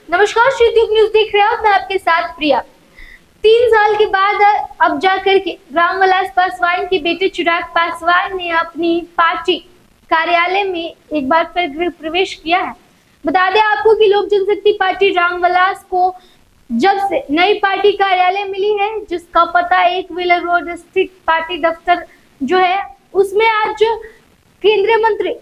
नमस्कार, श्रीद्वीप न्यूज देख रहे हो, मैं आपके साथ प्रिया। 3 साल के बाद अब जाकर के रामविलास पासवान के बेटे चिराग पासवान ने अपनी पार्टी कार्यालय में एक बार फिर गृह प्रवेश किया है। बता दें आपको कि लोक जनशक्ति पार्टी रामविलास को जब से नई पार्टी कार्यालय मिली है, जिसका पता 1 व्हीलर रोड स्थित पार्टी दफ्तर जो है, उसमें आज केंद्रीय मंत्री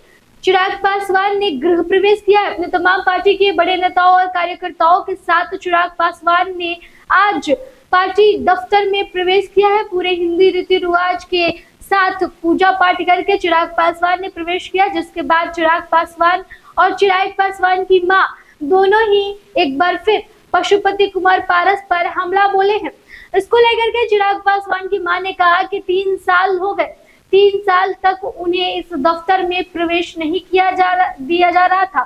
चिराग पासवान ने गृह प्रवेश किया है। अपने तमाम पार्टी के बड़े नेताओं और कार्यकर्ताओं के साथ चिराग पासवान ने आज पार्टी दफ्तर में प्रवेश किया है। पूरे हिंदी रीति रिवाज के साथ पूजा पाठ करके चिराग पासवान ने प्रवेश किया, जिसके बाद चिराग पासवान और चिराग पासवान की मां दोनों ही एक बार फिर पशुपति कुमार पारस पर हमला बोले हैं। इसको लेकर के चिराग पासवान की मां ने कहा कि 3 साल हो गए, 3 साल तक उन्हें इस दफ्तर में प्रवेश नहीं दिया जा रहा था।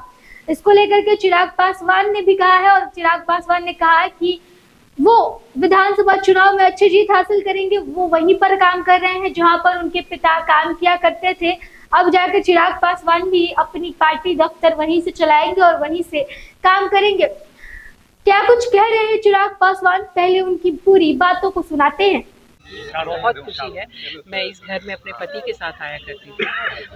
इसको लेकर के चिराग पासवान ने भी कहा है, और चिराग पासवान ने कहा कि वो विधानसभा चुनाव में अच्छी जीत हासिल करेंगे। वो वहीं पर काम कर रहे हैं जहां पर उनके पिता काम किया करते थे। अब जाकर चिराग पासवान भी अपनी पार्टी दफ्तर वहीं से चलाएंगे और वहीं से काम करेंगे। क्या कुछ कह रहे हैं चिराग पासवान, पहले उनकी पूरी बातों को सुनाते हैं। बहुत खुशी है। मैं इस घर में अपने पति के साथ आया करती थी।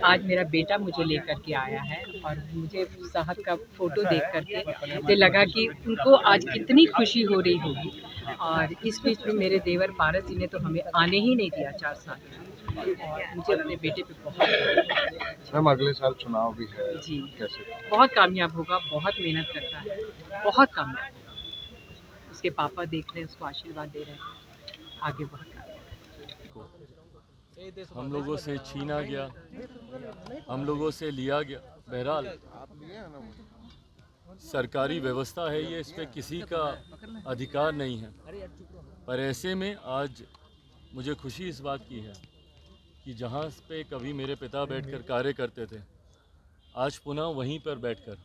आज मेरा बेटा मुझे लेकर के आया है और मुझे साहब का फोटो देख करके मुझे लगा कि उनको आज कितनी खुशी हो रही होगी। और इस बीच में मेरे देवर पारस जी ने तो हमें आने ही नहीं दिया 4 साल। और मुझे अपने बेटे पे बहुत मैम अगले साल चुनाव भी है जी, कैसे? बहुत कामयाब होगा, बहुत मेहनत करता है, बहुत कामयाब। उसके पापा देख रहे हैं, उसको आशीर्वाद दे रहे हैं, आगे बहुत हम लोगों से छीना गया, हम लोगों से लिया गया। बहरहाल सरकारी व्यवस्था है ये, इस पे किसी का अधिकार नहीं है। पर ऐसे में आज मुझे खुशी इस बात की है कि जहाँ पे कभी मेरे पिता बैठकर कार्य करते थे, आज पुनः वहीं पर बैठकर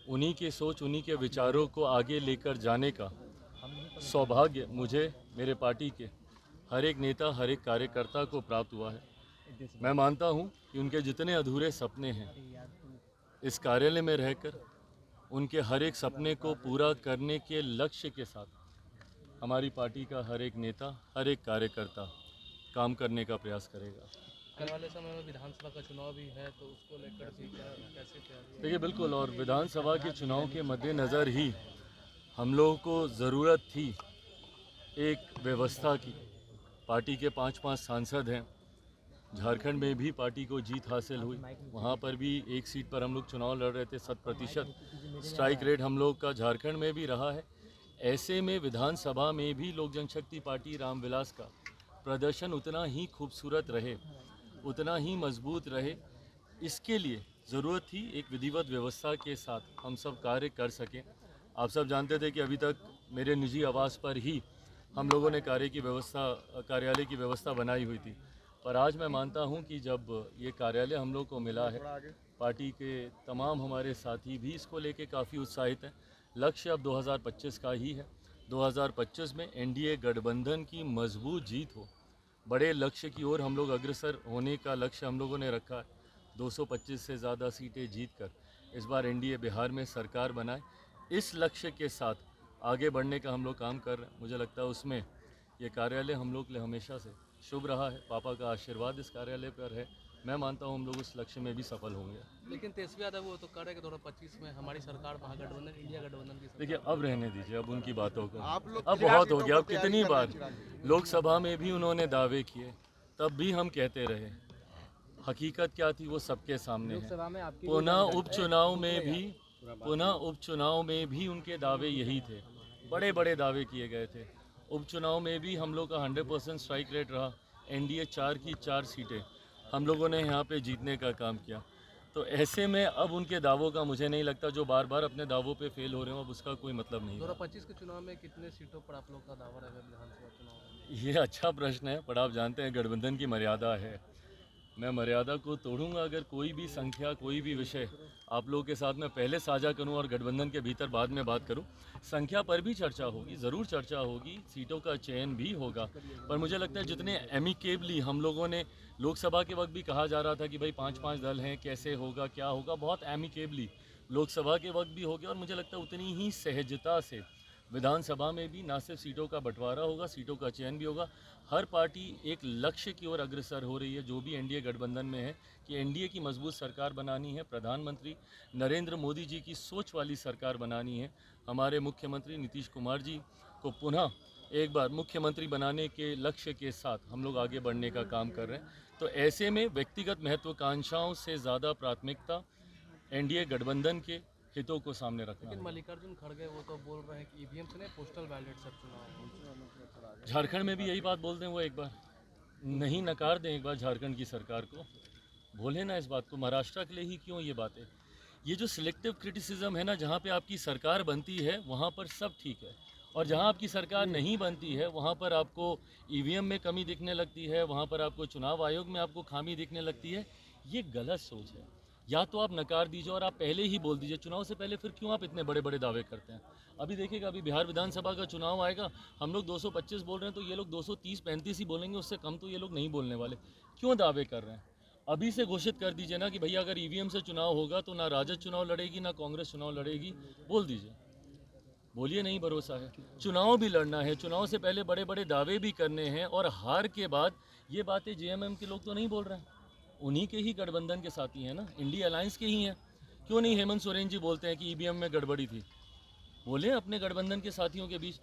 उन्हीं की सोच, उन्हीं के विचारों को आगे लेकर जाने का सौभाग्य मुझे, मेरे पार्टी के हर एक नेता, हर एक कार्यकर्ता को प्राप्त हुआ है। मैं मानता हूं कि उनके जितने अधूरे सपने हैं, इस कार्यालय में रहकर उनके हर एक सपने को पूरा करने के लक्ष्य के साथ हमारी पार्टी का हर एक नेता, हर एक कार्यकर्ता काम करने का प्रयास करेगा। आने वाले समय में विधानसभा का चुनाव भी है, तो उसको लेकर भी कैसे तैयारी? देखिए बिल्कुल, और विधानसभा के चुनाव के मद्देनज़र ही हम लोगों को ज़रूरत थी एक व्यवस्था की। पार्टी के 5-5 सांसद हैं, झारखंड में भी पार्टी को जीत हासिल हुई, वहाँ पर भी एक सीट पर हम लोग चुनाव लड़ रहे थे। 100% स्ट्राइक रेट हम लोग का झारखंड में भी रहा है। ऐसे में विधानसभा में भी लोक जनशक्ति पार्टी रामविलास का प्रदर्शन उतना ही खूबसूरत रहे, उतना ही मजबूत रहे। इसके लिए ज़रूरत थी एक विधिवत व्यवस्था के साथ हम सब कार्य कर सकें। आप सब जानते थे कि अभी तक मेरे निजी आवास पर ही हम लोगों ने कार्यालय की व्यवस्था बनाई हुई थी। पर आज मैं मानता हूं कि जब ये कार्यालय हम लोग को मिला है, पार्टी के तमाम हमारे साथी भी इसको लेके काफ़ी उत्साहित हैं। लक्ष्य अब 2025 का ही है। 2025 में एनडीए गठबंधन की मजबूत जीत हो, बड़े लक्ष्य की ओर हम लोग अग्रसर होने का लक्ष्य हम लोगों ने रखा है। 225 से ज़्यादा सीटें जीतकर इस बार एनडीए बिहार में सरकार बनाए, इस लक्ष्य के साथ आगे बढ़ने का हम लोग काम कर रहे हैं। मुझे लगता है उसमें ये कार्यालय हम लोग के लिए हमेशा से शुभ रहा है। पापा का आशीर्वाद इस कार्यालय पर है। मैं मानता हूँ हम लोग उस लक्ष्य में भी सफल होंगे। लेकिन तेजस्वी यादव वो तो कह रहे हैं कि 2025 में हमारी सरकार महागठबंधन, इंडिया गठबंधन की सरकार। देखिए अब रहने दीजिए अब उनकी बातों को, अब बहुत हो गया। अब कितनी बार लोकसभा में भी उन्होंने दावे किए, तब भी हम कहते रहे। हकीकत क्या थी वो सबके सामने है। पुनः उपचुनाव में भी उनके दावे यही थे, बड़े बड़े दावे किए गए थे। उपचुनाव में भी हम लोग का 100% स्ट्राइक रेट रहा। एनडीए 4 की 4 सीटें हम लोगों ने यहाँ पे जीतने का काम किया। तो ऐसे में अब उनके दावों का मुझे नहीं लगता, जो बार बार अपने दावों पे फेल हो रहे हो, अब उसका कोई मतलब नहीं है। 2025 के चुनाव में कितने सीटों पर आप लोग का दावा रहेगा विधानसभा चुनाव में? ये अच्छा प्रश्न है, पर आप जानते हैं गठबंधन की मर्यादा है। मैं मर्यादा को तोड़ूंगा अगर कोई भी संख्या, कोई भी विषय आप लोगों के साथ मैं पहले साझा करूं और गठबंधन के भीतर बाद में बात करूं। संख्या पर भी चर्चा होगी, ज़रूर चर्चा होगी, सीटों का चयन भी होगा। पर मुझे लगता है जितने एमिकेबली हम लोगों ने लोकसभा के वक्त भी कहा जा रहा था कि भाई 5-5 दल हैं, कैसे होगा, क्या होगा, बहुत एमिकेबली लोकसभा के वक्त भी हो गया और मुझे लगता है उतनी ही सहजता से विधानसभा में भी ना सिर्फ सीटों का बंटवारा होगा, सीटों का चयन भी होगा। हर पार्टी एक लक्ष्य की ओर अग्रसर हो रही है, जो भी एनडीए गठबंधन में है, कि एनडीए की मजबूत सरकार बनानी है, प्रधानमंत्री नरेंद्र मोदी जी की सोच वाली सरकार बनानी है। हमारे मुख्यमंत्री नीतीश कुमार जी को पुनः एक बार मुख्यमंत्री बनाने के लक्ष्य के साथ हम लोग आगे बढ़ने का काम कर रहे हैं। तो ऐसे में व्यक्तिगत महत्वाकांक्षाओं से ज़्यादा प्राथमिकता एनडीए गठबंधन के हितों को सामने रखना लेकिन है। मल्लिकार्जुन खड़गे वो तो बोल रहे हैं कि ईवीएम से नहीं पोस्टल बैलेट से चुनाव। झारखंड में भी यही बात बोल दें, वो एक बार नहीं नकार दें, एक बार झारखंड की सरकार को बोले ना इस बात को। महाराष्ट्र के लिए ही क्यों ये बातें? ये जो सिलेक्टिव क्रिटिसिज्म है ना, जहाँ पे आपकी सरकार बनती है वहाँ पर सब ठीक है, और जहाँ आपकी सरकार नहीं बनती है वहाँ पर आपको ईवीएम में कमी दिखने लगती है, वहाँ पर आपको चुनाव आयोग में आपको खामी दिखने लगती है। ये गलत सोच है। या तो आप नकार दीजिए और आप पहले ही बोल दीजिए चुनाव से पहले, फिर क्यों आप इतने बड़े बड़े दावे करते हैं? अभी देखिएगा, अभी बिहार विधानसभा का चुनाव आएगा, हम लोग 225 बोल रहे हैं तो ये लोग 230-35 ही बोलेंगे, उससे कम तो ये लोग नहीं बोलने वाले। क्यों दावे कर रहे हैं? अभी से घोषित कर दीजिए ना कि भैया अगर ईवीएम से चुनाव होगा तो ना राजद चुनाव लड़ेगी ना कांग्रेस चुनाव लड़ेगी, बोल दीजिए। बोलिए नहीं भरोसा है, चुनाव भी लड़ना है, चुनाव से पहले बड़े बड़े दावे भी करने हैं, और हार के बाद ये बातें जेएमएम के लोग तो नहीं बोल रहे हैं, उन्हीं के ही गठबंधन के साथी हैं ना, इंडिया अलायंस के ही हैं। क्यों नहीं हेमंत सोरेन जी बोलते हैं कि ईवीएम में गड़बड़ी थी? बोले अपने गठबंधन के साथियों के बीच।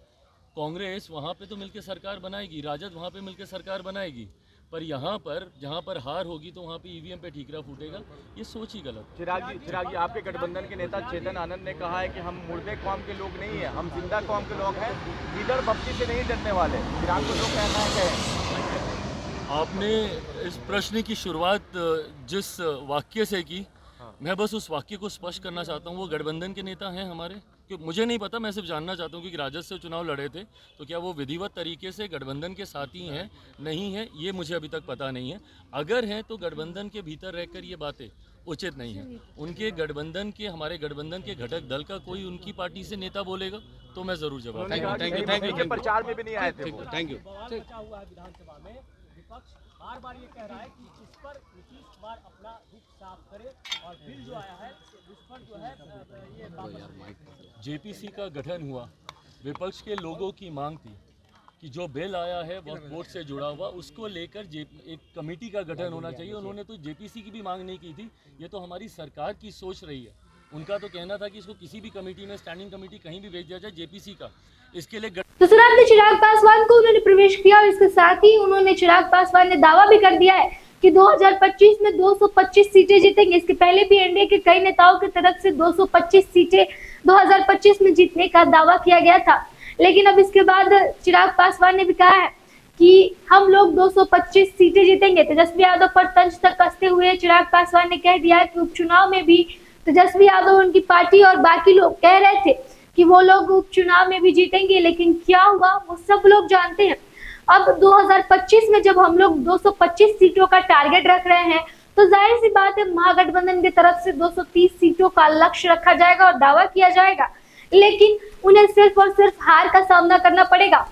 कांग्रेस वहाँ पे तो मिलकर सरकार बनाएगी, राजद वहाँ पे मिलकर सरकार बनाएगी, पर यहाँ पर जहाँ पर हार होगी तो वहाँ पे ईवीएम पे ठीकरा फूटेगा। ये सोच ही गलत। चिराग जी, आपके गठबंधन के नेता चेतन आनंद ने कहा है कि हम मुर्दे कौम के लोग नहीं है, हम जिंदा कौम के लोग हैं, लीडर बप्ती से नहीं डरने वाले। चिराग को जो कहना है आपने इस प्रश्न की शुरुआत जिस वाक्य से की, मैं बस उस वाक्य को स्पष्ट करना चाहता हूँ। वो गठबंधन के नेता हैं हमारे, कि मुझे नहीं पता, मैं सिर्फ जानना चाहता हूँ कि राजद से चुनाव लड़े थे तो क्या वो विधिवत तरीके से गठबंधन के साथी हैं, नहीं है, ये मुझे अभी तक पता नहीं है। अगर हैं तो गठबंधन के भीतर रहकर ये बातें उचित नहीं है। उनके गठबंधन के, हमारे गठबंधन के घटक दल का कोई उनकी पार्टी से नेता बोलेगा तो मैं जरूर जवाब दूंगा। Thank you. प्रचार में भी नहीं आए थे। Thank you. विधानसभा में विपक्ष बार बार ये कह रहा है कि इस पर नीतीश कुमार अपना रुख साफ करे और बिल जो आया है उस पर जो है ये जेपीसी का गठन हुआ, विपक्ष के लोगों की मांग थी कि जो बिल आया है वक्फ बोर्ड से जुड़ा हुआ, उसको लेकर एक कमेटी का गठन होना चाहिए। उन्होंने तो जेपीसी की भी मांग नहीं की थी, ये तो हमारी सरकार की सोच रही है। उनका तो कहना था कि इसको किसी भी कमेटी में, स्टैंडिंग कमेटी कहीं भी भेज दिया जाए जेपीसी का, इसके लिए तो सुना आपने चिराग पासवान को, उन्होंने प्रवेश किया और इसके साथ ही उन्होंने, चिराग पासवान ने दावा भी कर दिया है कि 2025 में 225 सीटें जीतेंगे। इसके पहले भी एनडीए के कई नेताओं की तरफ से 225 सीटें 2025 में जीतने का दावा किया गया था, लेकिन अब इसके बाद चिराग पासवान ने भी कहा है कि हम लोग 225 सीटें जीतेंगे। तेजस्वी यादव पर तंज तक कसते हुए चिराग पासवान ने कह दिया कि उपचुनाव में भी तेजस्वी यादव, उनकी पार्टी और बाकी लोग कह रहे थे कि वो लोग उपचुनाव में भी जीतेंगे, लेकिन क्या हुआ वो सब लोग जानते हैं। अब 2025 में जब हम लोग 225 सीटों का टारगेट रख रहे हैं तो जाहिर सी बात है महागठबंधन की तरफ से 230 सीटों का लक्ष्य रखा जाएगा और दावा किया जाएगा, लेकिन उन्हें सिर्फ और सिर्फ हार का सामना करना पड़ेगा।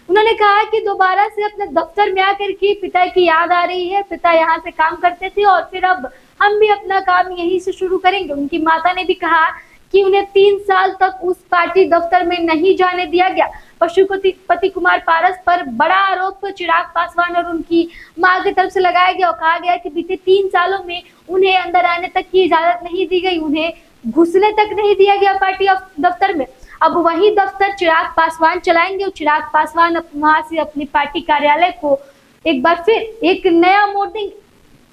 उन्होंने कहा कि दोबारा से अपने दफ्तर में आकर के पिता की याद आ रही है, पिता यहाँ से काम करते थे और फिर अब हम भी अपना काम यहीं से शुरू करेंगे। उनकी माता ने भी कहा कि उन्हें 3 साल तक उस पार्टी दफ्तर में नहीं जाने दिया गया। पशुपति कुमार पारस पर बड़ा आरोप चिराग पासवान और उनकी मां की तरफ से लगाया गया और कहा गया कि बीते 3 सालों में उन्हें अंदर आने तक की इजाजत नहीं दी गई, उन्हें घुसने तक नहीं दिया गया पार्टी दफ्तर में। अब वही दफ्तर चिराग पासवान चलाएंगे और चिराग पासवान वहां से अपनी पार्टी कार्यालय को एक बार फिर एक नया मोड़ देंगे।